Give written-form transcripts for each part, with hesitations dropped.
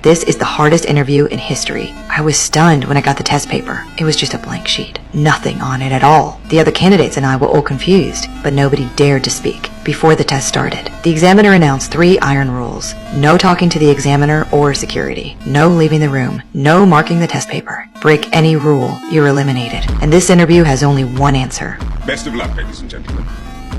This is the hardest interview in history. I was stunned when I got the test paper. It was just a blank sheet. Nothing on it at all. The other candidates and I were all confused, but nobody dared to speak. Before the test started, the examiner announced 3 iron rules. No talking to the examiner or security. No leaving the room. No marking the test paper. Break any rule, you're eliminated. And this interview has only one answer. Best of luck, ladies and gentlemen.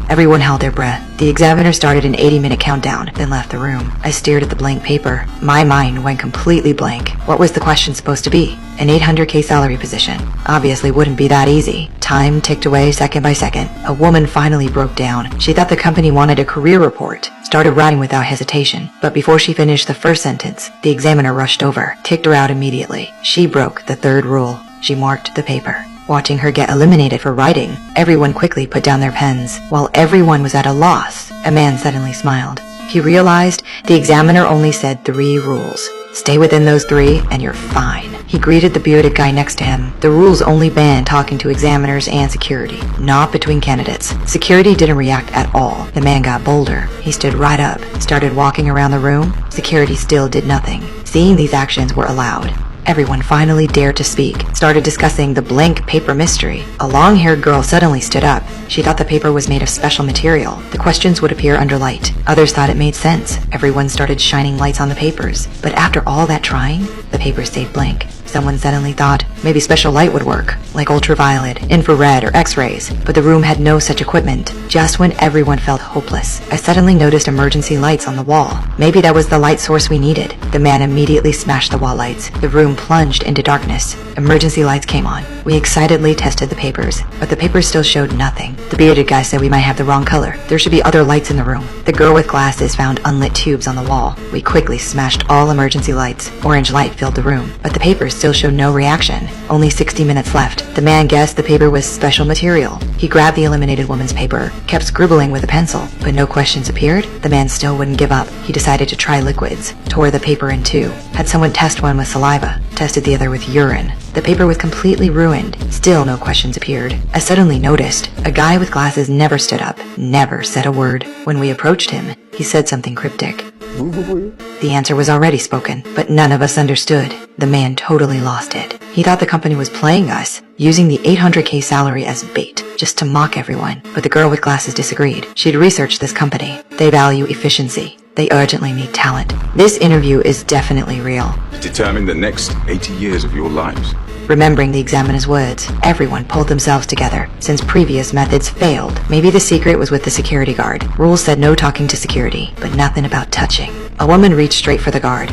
Everyone held their breath. The examiner started an 80-minute countdown, then left the room. I stared at the blank paper. My mind went completely blank. What was the question supposed to be? An 800K salary position. Obviously wouldn't be that easy. Time ticked away second by second. A woman finally broke down. She thought the company wanted a career report. Started writing without hesitation. But before she finished the first sentence, the examiner rushed over, kicked her out immediately. She broke the 3rd rule. She marked the paper. Watching her get eliminated for writing, everyone quickly put down their pens. While everyone was at a loss, a man suddenly smiled. He realized the examiner only said 3 rules. Stay within those 3 and you're fine. He greeted the bearded guy next to him. The rules only banned talking to examiners and security, not between candidates. Security didn't react at all. The man got bolder. He stood right up, started walking around the room. Security still did nothing. Seeing these actions were allowed. Everyone finally dared to speak, started discussing the blank paper mystery. A long-haired girl suddenly stood up. She thought the paper was made of special material. The questions would appear under light. Others thought it made sense. Everyone started shining lights on the papers. But after all that trying, the paper stayed blank. Someone suddenly thought maybe special light would work, like ultraviolet, infrared, or x-rays, but the room had no such equipment. Just when everyone felt hopeless, I suddenly noticed emergency lights on the wall. Maybe that was the light source we needed. The man immediately smashed the wall lights. The room plunged into darkness. Emergency lights came on. We excitedly tested the papers, but the papers still showed nothing. The bearded guy said we might have the wrong color. There should be other lights in the room. The girl with glasses found unlit tubes on the wall. We quickly smashed all emergency lights. Orange light filled the room, but the papers still showed no reaction. Only 60 minutes left. The man guessed the paper was special material. He grabbed the eliminated woman's paper, kept scribbling with a pencil, but no questions appeared. The man still wouldn't give up. He decided to try liquids, tore the paper in 2. Had someone test one with saliva, tested the other with urine. The paper was completely ruined. Still no questions appeared. I suddenly noticed a guy with glasses never stood up, never said a word. When we approached him, he said something cryptic. The answer was already spoken, but none of us understood. The man totally lost it. He thought the company was playing us, using the 800K salary as bait, just to mock everyone. But the girl with glasses disagreed. She'd researched this company. They value efficiency. They urgently need talent. This interview is definitely real. Determine the next 80 years of your lives. Remembering the examiner's words, everyone pulled themselves together. Since previous methods failed, maybe the secret was with the security guard. Rules said no talking to security, but nothing about touching. A woman reached straight for the guard.